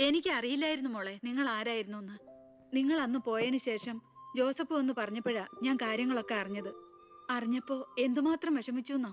എനിക്ക് അറിയില്ലായിരുന്നു മോളെ നിങ്ങൾ ആരായിരുന്നു എന്ന്. നിങ്ങൾ അന്ന് പോയതിനു ശേഷം ജോസഫ് ഒന്ന് പറഞ്ഞപ്പോഴാ ഞാൻ കാര്യങ്ങളൊക്കെ അറിഞ്ഞത്. അറിഞ്ഞപ്പോ എന്തുമാത്രം വിഷമിച്ചു എന്നോ.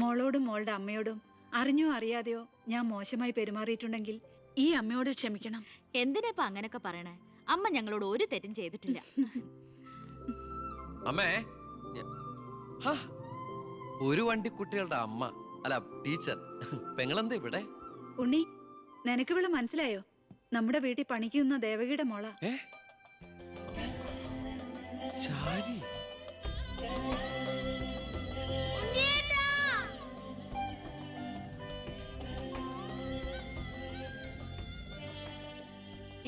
മോളോടും മോളുടെ അമ്മയോടും അറിഞ്ഞോ അറിയാതെയോ ഞാൻ മോശമായി പെരുമാറിയിട്ടുണ്ടെങ്കിൽ ഈ അമ്മയോട് ക്ഷമിക്കണം. എന്തിനാ ഇപ്പൊ അങ്ങനൊക്കെ പറയണേ? അമ്മ ഞങ്ങളോട് ഒരു തെറ്റും ചെയ്തിട്ടില്ല. അമ്മേ, ഒരു വണ്ടിക്കുട്ടികളുടെ അമ്മ അല്ല ടീച്ചർ, പെങ്ങളെന്താ ഇവിടെ? ഉണ്ണി, നിനക്ക് ഇവള് മനസ്സിലായോ? നമ്മുടെ വീട്ടിൽ പണിക്ക് നിന്ന ദേവകിയുടെ മോള.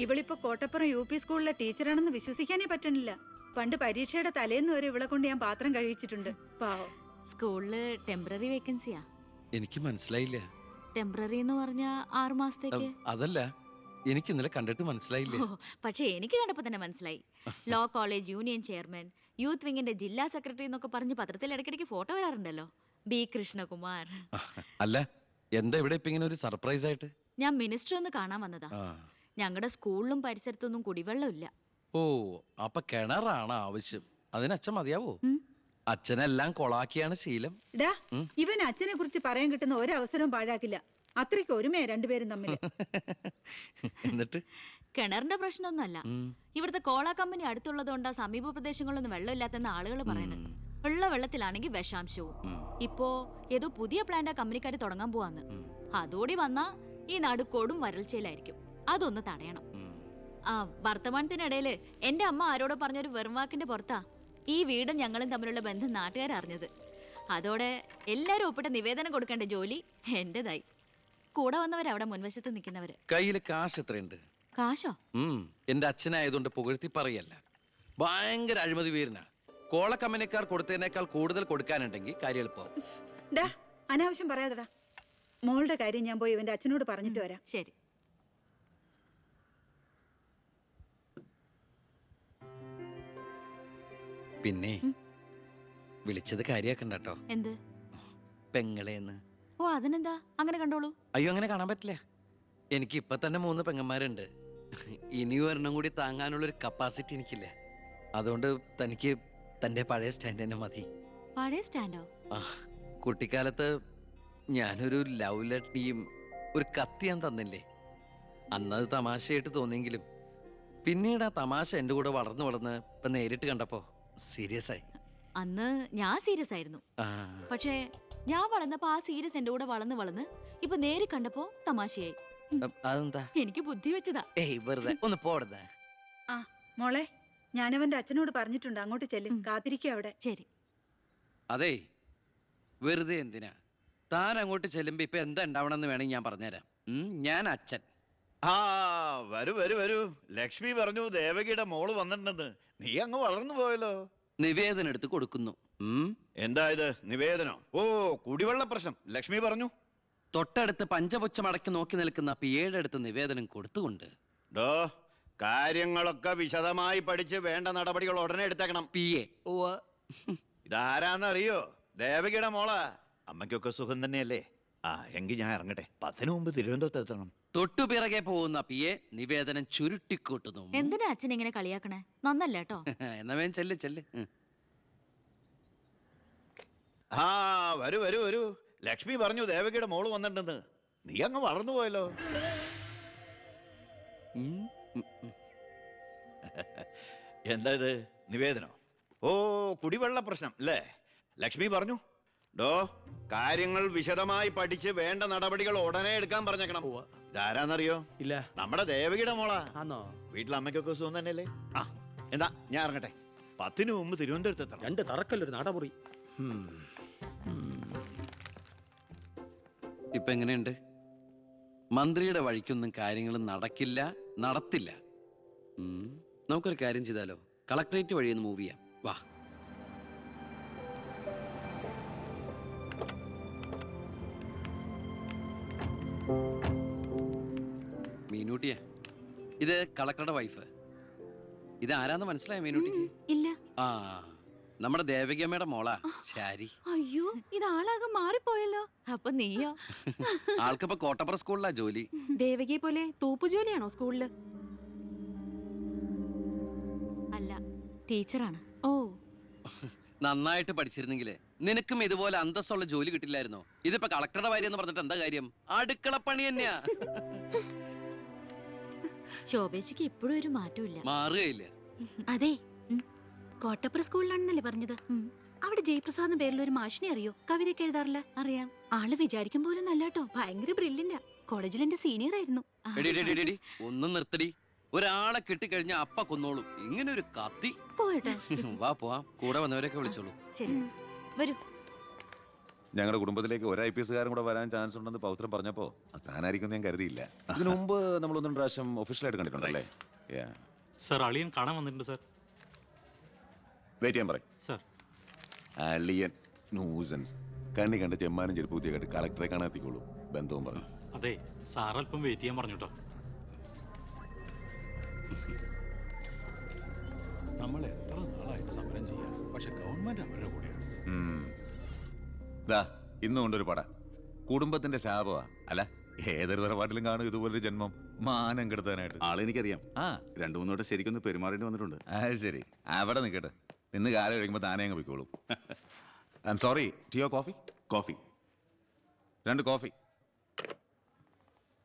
ഇവളിപ്പോ കോട്ടപ്പുറം UP സ്കൂളിലെ ടീച്ചറാണെന്ന് വിശ്വസിക്കാനേ പറ്റണില്ല. പണ്ട് പരീക്ഷയുടെ തലേന്ന് വരെ ഇവളെ കൊണ്ട് ഞാൻ പാത്രം കഴിച്ചിട്ടുണ്ട്. പാവം. സ്കൂളില് ടെമ്പററി വേക്കൻസിയാ. എനിക്ക് മനസ്സിലായില്ല. ടെമ്പററി എന്ന് പറഞ്ഞ 6 മാസത്തേക്ക്. അതല്ല, എനിക്ക് ഇന്നലെ കണ്ടിട്ട് മനസ്സിലായില്ല. പക്ഷെ എനിക്ക് കണ്ടപ്പോ തന്നെ മനസ്സിലായി. Law college union chairman, youth വിങ്ങിന്റെ ജില്ലാ സെക്രട്ടറി എന്നൊക്കെ പറഞ്ഞ് പത്രത്തിൽ ഇടയ്ക്കിടയ്ക്ക് ഫോട്ടോ വരാറുണ്ടല്ലോ. B. കൃഷ്ണകുമാർ. അല്ല, എന്താ ഇവിടെ ഇപ്പൊ ഇങ്ങനെ ഒരു സർപ്രൈസ് ആയിട്ട്? ഞാൻ മിനിസ്റ്റർ ഒന്ന് കാണാൻ വന്നതാ. ഞങ്ങളുടെ സ്കൂളിലും പരിസരത്തൊന്നും കുടിവെള്ളമില്ല. ഓ, അപ്പൊ കിണറാണ് ആവശ്യം. അതിന് അച്ഛൻ മതിയാവോ? അച്ഛനെല്ലാം കൊളാക്കിയാണ് ശീലം. ഇവൻ അച്ഛനെ കുറിച്ച് പറയാൻ കിട്ടുന്ന ഒരവസരവും പാഴാക്കില്ല. അത്രയ്ക്ക് ഒരുമയാ രണ്ടുപേരും തമ്മിൽ. എന്നിട്ട് കിണറിന്റെ പ്രശ്നമൊന്നുമല്ല. ഇവിടുത്തെ കോള കമ്പനി അടുത്തുള്ളതുകൊണ്ടാ സമീപ പ്രദേശങ്ങളിലൊന്നും വെള്ളമില്ലാത്തെന്ന് ആളുകൾ പറയുന്നത്. ഉള്ള വെള്ളത്തിലാണെങ്കിൽ വിഷാംശവും. ഇപ്പോ ഏതോ പുതിയ പ്ലാന്റ് കമ്പനിക്കാർ തുടങ്ങാൻ പോവാന്ന്. അതോടി വന്നാ ഈ നാട് കൊടും വരൾച്ചയിലായിരിക്കും. അതൊന്ന് തടയണം. വർത്തമാനത്തിനിടയില് എന്റെ അമ്മ ആരോടോ പറഞ്ഞൊരു വെറും വാക്കിന്റെ പുറത്താ ഈ വീടും ഞങ്ങളും തമ്മിലുള്ള ബന്ധം നാട്ടുകാരറിഞ്ഞത്. അതോടെ എല്ലാരും ഒപ്പിട്ട നിവേദനം കൊടുക്കേണ്ട ജോലി എന്റേതായി. കൂടെ വന്നവരവിടെ മുൻവശത്ത് നിൽക്കുന്നവര്. കയ്യില് കാശ് എത്രയുണ്ട്? കാശോ? എന്റെ അച്ഛനായതുകൊണ്ട് പുകഴ്ത്തി പറയല്ല. ഭയങ്കര അഴിമതി വീരനാ. കോള കമ്പനിക്കാർ കൊടുത്തതിനേക്കാൾ കൂടുതൽ കൊടുക്കാനുണ്ടെങ്കിൽ കാര്യം എളുപ്പം. അനാവശ്യം പറയാതെടാ. മോളുടെ കാര്യം ഞാൻ പോയി ഇവന്റെ അച്ഛനോട് പറഞ്ഞിട്ട് വരാം. ശരി. പിന്നെ വിളിച്ചത് കാര്യാക്കണ്ട കേട്ടോ. എന്ത്? പെങ്ങളേന്ന്. ഓ, അതിനെന്താ? അങ്ങനെ കണ്ടോളൂ. അയ്യോ, അങ്ങനെ കാണാൻ പറ്റില്ല. എനിക്ക് ഇപ്പൊ തന്നെ 3 പെങ്ങന്മാരുണ്ട്. ഇനി ഒരെണ്ണം കൂടി താങ്ങാനുള്ളൊരു കപ്പാസിറ്റി എനിക്കില്ല. അതുകൊണ്ട് തനിക്ക് തന്റെ പഴയ സ്റ്റാൻഡ് തന്നെ മതി. പഴയ സ്റ്റാൻഡോ? കുട്ടിക്കാലത്ത് ഞാനൊരു ലവ് ലെറ്ററിയും ഒരു കത്തി ഞാൻ തന്നില്ലേ? അന്നത് തമാശയായിട്ട് തോന്നിയെങ്കിലും പിന്നീട് ആ തമാശ എന്റെ കൂടെ വളർന്ന് വളർന്ന് ഇപ്പൊ നേരിട്ട് കണ്ടപ്പോ സീരിയസ് ആയി. അന്ന് ഞാൻ സീരിയസ് ആയിരുന്നു. പക്ഷേ ഞാൻ വളർന്നപ്പോ ആ സീരിയസ് എന്റെ കൂടെ വളർന്ന് വളർന്ന് ഇപ്പൊ നേരി കണ്ടപ്പോ തമാശയായി. അതെന്താ? എനിക്ക് ബുദ്ധി വെച്ചതാ. വെറുതെ ഒന്ന് പോടുന്നേ. മോളെ, ഞാനവന്റെ അച്ഛനോട് പറഞ്ഞിട്ടുണ്ട്. അങ്ങോട്ട് ചെല്ലും. കാത്തിരിക്കുക അവിടെ. ശരി. അതെ, വെറുതെ എന്തിനാ? താൻ അങ്ങോട്ട് ചെല്ലുമ്പോ ഇപ്പൊ എന്താ ഉണ്ടാവണമെന്ന് വേണമെങ്കിൽ ഞാൻ പറഞ്ഞുതരാം. ഞാൻ അച്ഛൻ. വരൂ വരൂ വരൂ. ലക്ഷ്മി പറഞ്ഞു ദേവകിയുടെ മോള് വന്നിട്ടുണ്ടെന്ന്. നീ അങ്ങ് വളർന്നു പോയല്ലോ. നിവേദനം എടുത്ത് കൊടുക്കുന്നു. എന്താ ഇത് നിവേദനോ? ഓ, കുടിവെള്ള പ്രശ്നം ലക്ഷ്മി പറഞ്ഞു. തൊട്ടടുത്ത് പഞ്ചപുച്ഛം അടക്കി നോക്കി നിൽക്കുന്ന പിയേടെ അടുത്ത് നിവേദനം കൊടുത്തുകൊണ്ട് കാര്യങ്ങളൊക്കെ വിശദമായി പഠിച്ച് വേണ്ട നടപടികൾ ഉടനെ എടുത്തേക്കണം. പിയെ. ഇതാരാന്നറിയോ? ദേവകിയുടെ മോളാ. അമ്മയ്ക്കൊക്കെ സുഖം തന്നെയല്ലേ? എങ്കിൽ ഞാൻ ഇറങ്ങട്ടെ. 10 മുമ്പ് തിരുവനന്തപുരത്ത് എത്തണം. തൊട്ടുപിറകെ പോകുന്ന പിയെ നിവേദനം ചുരുട്ടിക്കൂട്ടുന്നു. എന്തിനാ അച്ഛൻ ഇങ്ങനെ കളിയാക്കണേ? നന്നല്ല കേട്ടോ. എന്നാ വേഗം ചെല്ല് ചെല്ല്. വരൂ വരൂ വരൂ. ലക്ഷ്മി പറഞ്ഞു ദേവകിയുടെ മോള് വന്നിട്ടുണ്ടെന്ന്. നീ അങ്ങ് വളർന്നു പോയല്ലോ. എന്താ ഇത്? നിവേദനോ? ഓ, കുടിവെള്ള പ്രശ്നം അല്ലേ? ലക്ഷ്മി പറഞ്ഞു കാര്യങ്ങൾ വിശദമായി പഠിച്ച് വേണ്ട നടപടികൾ ഉടനെ എടുക്കാൻ പറഞ്ഞേക്കണം. ഇതാരാന്നറിയോ? ഇല്ല. നമ്മുടെ ദേവകിയുടെ മോളാ. വീട്ടിൽ അമ്മയ്ക്കൊക്കെ സുഖം തന്നെയല്ലേ? എന്താ ഞാൻ ഇറങ്ങട്ടെ. 10 മുമ്പ് തിരുവനന്തപുരത്ത് എത്തണം. 2 തറക്കല്ലൊരു നാടമുറി. ഇപ്പൊ എങ്ങനെയുണ്ട്? മന്ത്രിയുടെ വഴിക്കൊന്നും കാര്യങ്ങൾ നടക്കില്ല, നടത്തില്ല. നമുക്കൊരു കാര്യം ചെയ്താലോ? കളക്ടറേറ്റ് വഴി ഒന്ന് മൂവ് ചെയ്യാം. വാ. മീനൂട്ടിയെ, ഇത് കളക്ടറുടെ വൈഫ്. ഇത് ആരാന്ന് മനസ്സിലായ മീനൂട്ടിക്ക്? ഇല്ല. നമ്മുടെ ദേവകിയമ്മയുടെ മോളാ ശാരി. അയ്യോ ഇത് ആളാകെ മാറിപ്പോയല്ലോ. അപ്പൊ നീയോ? ആൾക്കിപ്പോ കോട്ടപ്പുറ സ്കൂളിലാ ജോലി. ദേവകിയെ പോലെ തൂപ്പുജോലിയാണോ സ്കൂളില്? അല്ല, ടീച്ചറാണ്. ഓ നന്നായിട്ട് പഠിച്ചിരുന്നെങ്കിലേ നിനക്കും ഇതുപോലെ അന്തസ്സുള്ള ജോലി കിട്ടില്ലായിരുന്നോ? ഇതിപ്പോ കളക്ടറുടെ ഭാര്യ എന്ന് പറഞ്ഞിട്ട് എന്താ കാര്യം? അടുക്കളപ്പണി തന്നെയാ. ശോഭേച്ചിക്ക് ഇപ്പോഴും ഒരു മാറ്റമില്ല. മാറുകയില്ല. അതെ, കോട്ടപ്പുറ സ്കൂളിലാണെന്നല്ലേ പറഞ്ഞത്? അവിടെ ജയപ്രസാദ് പേരിൽ ഒരു മാഷിനെ അറിയോ? കവിതയൊക്കെ എഴുതാറില്ല. അറിയാം. ആള് വിചാരിക്കും പോലും നല്ലാട്ടോ, ഭയങ്കര ബ്രില്യന്റാ. കോളേജിൽ എന്റെ സീനിയർ ആയിരുന്നു. എടി, എടി, എടി, എടി, ഒന്നും നിർത്തടി. ഒരാളെ കിട്ടിക്കഴിഞ്ഞ അപ്പ കൊന്നോളും. ഇങ്ങനെ ഒരു കത്തി. പോയട്ടെ. വാ പോവാം. കൂടെ വന്നവരൊക്കെ വിളിച്ചോളൂ. ശരി, വരൂ. ഞങ്ങളുടെ കുടുംബത്തിലേക്ക് ഒരു IPS കാരൻ കൂടെ വരാൻ ചാൻസ് ഉണ്ടെന്ന് പൗത്രം പറഞ്ഞപ്പോ താനായിരിക്കും ഞാൻ കരുതിയില്ല. ഇതിനു മുമ്പ് നമ്മൾ ഒന്നും പ്രാവശ്യം ഒഫീഷ്യലായിട്ട് കണ്ടിട്ടുണ്ടല്ലേ? സർ അളിയൻ കാണാൻ വന്നിട്ടുണ്ട് സർ. വെയിറ്റ് ചെയ്യാൻ പറയും. സർ അളിയൻ ന്യൂസൻസ്. കണ്ണി കണ്ട ചെമ്മാനും ചെരുപ്പ് കുത്തിയ കേട്ട് കളക്ടറെ കാണാൻ എത്തിക്കോളൂ. ബന്ധവും പറഞ്ഞു. അതെ, സാർ അല്പം വെയിറ്റ് ചെയ്യാൻ പറഞ്ഞു കേട്ടോ. നമ്മൾ എത്ര നാളായിട്ട് സമരം ചെയ്യാം, പക്ഷെ ഗവൺമെന്റ് അവരുടെ കൂടെയാണ്. ദാ ഇന്നും കൊണ്ടൊരു പട. കുടുംബത്തിന്റെ ശാപമാ. അല്ല, ഏതൊരു തറവാട്ടിലും കാണും ഇതുപോലൊരു ജന്മം. മാനം കെടുത്താനായിട്ട്. ആളെനിക്കറിയാം. 2-3 വട്ടം ശരിക്കൊന്ന് പെരുമാറേണ്ടി വന്നിട്ടുണ്ട്. ശരി, അവിടെ നിൽക്കട്ടെ. നിന്ന് കാലം കഴിയുമ്പോൾ താനേ അങ്ങ് പോയിക്കോളൂ. I am sorry. ടീയോ കോഫി? Coffee 2 coffee.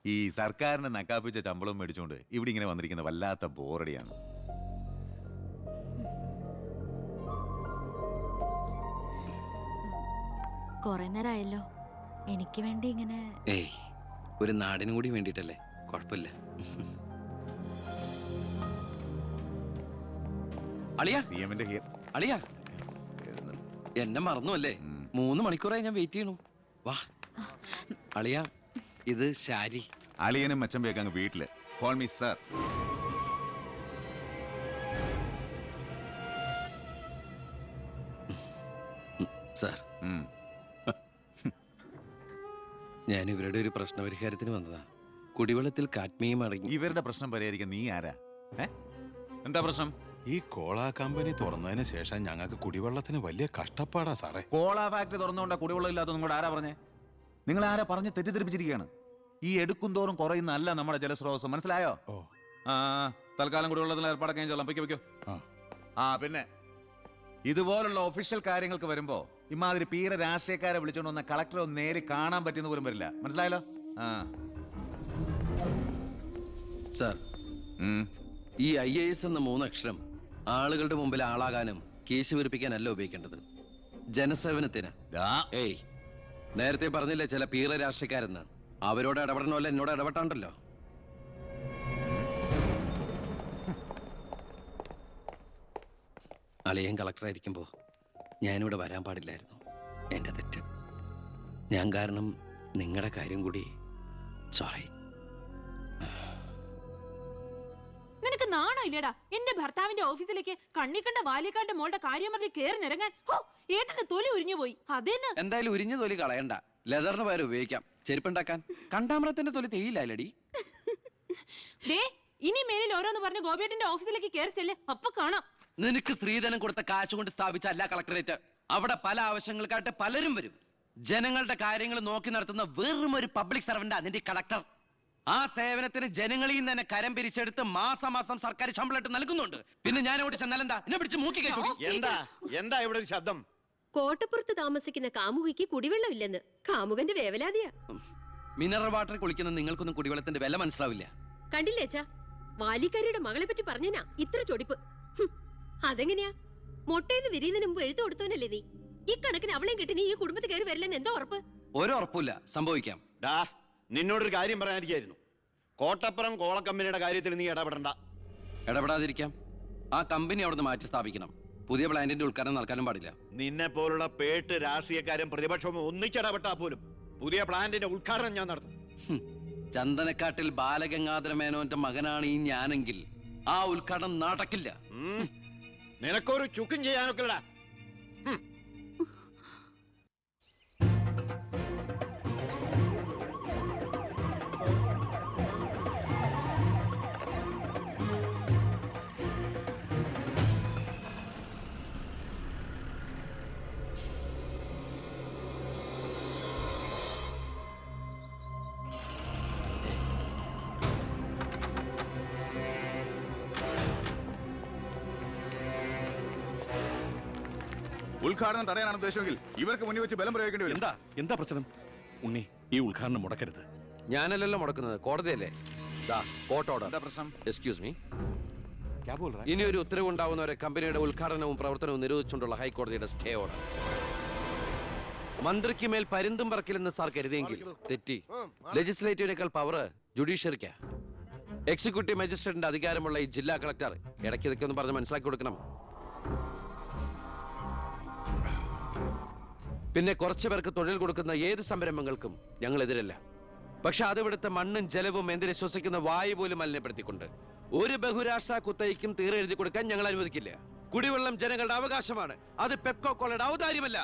ഈ സർക്കാരിന് നക്കാപ്പിച്ച ശമ്പളം മേടിച്ചുകൊണ്ട് ഇവിടെ ഇങ്ങനെ വന്നിരിക്കുന്ന വല്ലാത്ത ബോറടിയാണ്. കൊറേ നേരമായല്ലോ. എനിക്ക് വേണ്ടി ഇങ്ങനെ. ഏയ്, ഒരു നാടിനും കൂടി വേണ്ടിട്ടല്ലേ. കുഴപ്പമില്ല. അളിയാ, CM-ന്റെ അളിയാ, എന്നെ മറന്നു അല്ലേ? 3 മണിക്കൂറായി ഞാൻ വെയിറ്റ് ചെയ്യണു. വാ അളിയാ, ഇത് ശാരി. അളിയനും മച്ചമ്പയൊക്കെ അങ്ങ് വീട്ടില്. Call me sir. സാർ, ഞാൻ ഇവരുടെ ഒരു പ്രശ്നപരിഹാരത്തിന് വന്നതാ. കുടിവെള്ളത്തിൽ കാഡ്മിയം അടങ്ങി. ഇവരുടെ പ്രശ്നം പരിഹരിക്കാൻ നീ ആരാ? എന്താ പ്രശ്നം? ഈ കോള കമ്പനി തുറന്നതിന് ശേഷം ഞങ്ങൾക്ക് കുടിവെള്ളത്തിന് വലിയ കഷ്ടപ്പാടാ സാറേ. കോള ഫാക്ടറി തുറന്നുകൊണ്ടാ കുടിവെള്ളം ഇല്ലാത്ത നിങ്ങളോട് ആരാ പറഞ്ഞേ? നിങ്ങൾ ആരാ പറഞ്ഞ് തെറ്റിദ്ധരിപ്പിച്ചിരിക്കുകയാണ്. ഈ എടുക്കും തോറും കുറയുന്നല്ല നമ്മുടെ ജലസ്രോതസ്. മനസ്സിലായോ? ഓ, തൽക്കാലം കുടിവെള്ളത്തിന് ഏർപ്പാടൊക്കെ ചെയ്തോളാം. പൊയ്ക്കോ. പിന്നെ ഇതുപോലുള്ള ഒഫീഷ്യൽ കാര്യങ്ങൾക്ക് വരുമ്പോ ഇമാതിരി പീര രാഷ്ട്രീയക്കാരെ വിളിച്ചോണ്ട് വന്ന കളക്ടറെ ഒന്ന് നേരി കാണാൻ പറ്റുന്ന പോലും വരില്ല. മനസ്സിലായല്ലോ? സാർ, ഈ IAS എന്ന 3 അക്ഷരം ആളുകളുടെ മുമ്പിൽ ആളാകാനും കേസ് വീർപ്പിക്കാനല്ല ഉപയോഗിക്കേണ്ടത്. ജനസേവനത്തിന്. ഏയ്, നേരത്തെ പറഞ്ഞില്ലേ ചില പീറ രാഷ്ട്രീയക്കാരെന്ന്? അവരോട് ഇടപെടണമല്ല എന്നോട് ഇടപെട്ടാണ്ടല്ലോ. അളിയൻ കളക്ടറായിരിക്കുമ്പോ ഞാനിവിടെ വരാൻ പാടില്ലായിരുന്നു. എന്റെ തെറ്റ്. ഞാൻ കാരണം നിങ്ങളുടെ കാര്യം കൂടി. സോറി. നിനക്ക് നാണമില്ലേടാ എന്റെ ഭർത്താവിന്റെ ഓഫീസിലേക്ക് കണ്ണി കണ്ട വാലിക്കാരുടെ മോളുടെ കാര്യം പറഞ്ഞ് കേറി നിരങ്ങാൻ? ഏട്ടന്റെ തൊലി ഉരിഞ്ഞു പോയി. അതെന്നെ. എന്തായാലും ഉരിഞ്ഞ തൊലി കളയണ്ട. ലെതറിന് പകരം ഉപയോഗിക്കാം. ചെരുപ്പുണ്ടാക്കാൻ. കണ്ടാമരത്തിന്റെ തൊലി തേയില്ലടി. ഇനി മേലിൽ ഓരോന്ന് പറഞ്ഞ് ഗോപിയേട്ടന്റെ ഓഫീസിലേക്ക് കേറി ചെല്ലേ, അപ്പൊ കാണാം. നിനക്ക് സ്ത്രീധനം കൊടുത്ത കാശ് കൊണ്ട് സ്ഥാപിച്ച അല്ല കളക്ടറേറ്റ്. അവിടെ പല ആവശ്യങ്ങൾക്കായിട്ട് പലരും വരും. ജനങ്ങളുടെ കാര്യങ്ങൾ നോക്കി നടത്തുന്ന വെറും ഒരു പബ്ലിക് സർവന്റാ നിന്റെ കളക്ടർ. ആ സേവനത്തിന് ജനങ്ങളിൽ നിന്ന് തന്നെ കരം പിരിച്ചെടുത്ത് മാസം സർക്കാർ ശമ്പളം നൽകുന്നുണ്ട്. പിന്നെ ഞാൻ അവിടെ ചെന്നാലെന്താ? എന്നെ പിടിച്ച് മൂക്കി കയറ്റു. എന്താ ഇവിടെ ഒരു ശബ്ദം? കോട്ടപ്പുറത്ത് താമസിക്കുന്ന കാമുകിക്ക് കുടിവെള്ളമില്ലെന്ന് കാമുകന്റെ വേവലാതിയാ. മിനറൽ വാട്ടർ കുളിക്കുന്ന നിങ്ങൾക്കൊന്നും കുടിവെള്ളത്തിന്റെ വില മനസ്സിലാവില്ല. കണ്ടില്ലേച്ചാ, വാലിക്കാരിയുടെ മകളെ പറ്റി പറഞ്ഞനാ ഇത്ര ചൊടിപ്പ്. അതെങ്ങനെയാ? മൊട്ടയിന്ന് വിരിയുന്നതിന് മുമ്പ് എഴുത്തു കൊടുത്തവനല്ലേ നീ? ഈ കണക്കിന് അവളെയും കെട്ടി നീ ഈ കുടുംബത്തിൽ കയറി വരില്ലെന്ന് എന്തോ ഉറപ്പ്? ഒരു ഉറപ്പില്ല. സംഭവിക്കാം. നിന്നോടൊരു കാര്യം പറയാനിരിക്കായിരുന്നു. കോട്ടപ്പുറം കോള കമ്പനിയുടെ കാര്യത്തിൽ നീ ഇടപെടണ്ട. ഇടപെടാതിരിക്കാം. ആ കമ്പനി അവിടുന്ന് മാറ്റി സ്ഥാപിക്കണം. പുതിയ പ്ലാന്റിന്റെ ഉദ്ഘാടനം നടക്കാനും പാടില്ല. നിന്നെ പോലുള്ള പേട്ട് രാഷ്ട്രീയക്കാരും പ്രതിപക്ഷവും ഒന്നിച്ചിടപെട്ടാ പോലും പുതിയ പ്ലാന്റിന്റെ ഉദ്ഘാടനം ഞാൻ നടത്തും. ചന്ദനക്കാട്ടിൽ ബാലഗംഗാധര മേനോന്റെ മകനാണ് ഈ ഞാനെങ്കിൽ ആ ഉദ്ഘാടനം നടക്കില്ല. നിനക്കൊരു ചുക്കും ചെയ്യാനൊക്കെ. ഉദ്ഘാടനം തടയാനാണ് ഉദ്ദേശമെങ്കിൽ ഇവർക്ക് മുന്നിൽ വെച്ച് ബലം പ്രയോഗിക്കേണ്ടി വരും. എന്താ പ്രശ്നം? ഉണ്ണി, ഈ ഉദ്ഘാടനം മുടക്കരുത്. ഞാനല്ലല്ലോ മുടക്കുന്നത്, കോടതിയല്ലേ. Court order. എന്താ പ്രശ്നം? Excuse me. ക്യാ ബോൾ രഹാ? ഇനി ഒരു ഉത്തരവുണ്ടാവുന്നവരെ കമ്പനിയുടെ ഉദ്ഘാടനവും പ്രവർത്തനവും നിരോധിച്ചുകൊണ്ടുള്ള ഹൈക്കോടതിയുടെ സ്റ്റേ ഓർഡർ. മന്ത്രിക്ക് മേൽ പരുന്തും പറക്കില്ലെന്ന് സാർ കരുതിയെങ്കിൽ തെറ്റി. ലെജിസ്ലേറ്റീവിനേക്കാൾ പവർ ജുഡീഷ്യറിക്കാ. എക്സിക്യൂട്ടീവ് മജിസ്ട്രേറ്റിന്റെ അധികാരമുള്ള ഈ ജില്ലാ കളക്ടർ ഇടയ്ക്ക് ഇതൊക്കെ ഒന്ന് പറഞ്ഞ് മനസ്സിലാക്കി കൊടുക്കണം. പിന്നെ കുറച്ചു പേർക്ക് തൊഴിൽ കൊടുക്കുന്ന ഏത് സംരംഭങ്ങൾക്കും ഞങ്ങൾ എതിരല്ല. പക്ഷെ അതിവിടുത്തെ മണ്ണും ജലവും എന്തിനെ ശ്വസിക്കുന്ന വായു പോലും മലിനപ്പെടുത്തിക്കൊണ്ട് ഒരു ബഹുരാഷ്ട്ര കുത്തയ്ക്കും തീരെ എഴുതി കൊടുക്കാൻ ഞങ്ങൾ അനുവദിക്കില്ല. കുടിവെള്ളം ജനങ്ങളുടെ അവകാശമാണ്, അത് പെപ്കോ കോളയുടെ ഔദാര്യമല്ല.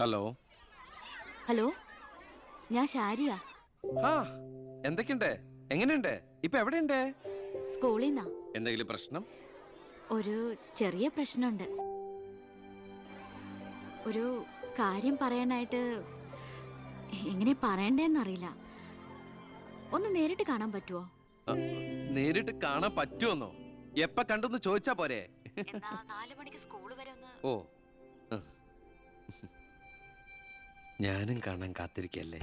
ഹലോ. ഹലോ, ഞാൻ ഷാരിയ. എന്തൊക്കെയുണ്ട്? എങ്ങനെയുണ്ട്? ഇപ്പൊ എവിടെയുണ്ട്? സ്കൂളിൽ നിന്നാ. എന്തെങ്കിലും പ്രശ്നം? ഒരു ചെറിയ പ്രശ്നമുണ്ട്. ഒരു കാര്യം പറയാനായിട്ട് എങ്ങനെ പറയണ്ടേന്നറിയില്ല. ഒന്ന് നേരിട്ട് കാണാൻ പറ്റുമോ? നേരിട്ട് കാണാൻ പറ്റുമെന്നോ? എപ്പ കണ്ടെന്ന് ചോദിച്ചാ പോരെ? എന്നാ 4 മണിക്ക് സ്കൂൾ വരെ ഒന്ന്. ഓ, ഞാനും കാണാൻ കാത്തിരിക്കല്ലേ.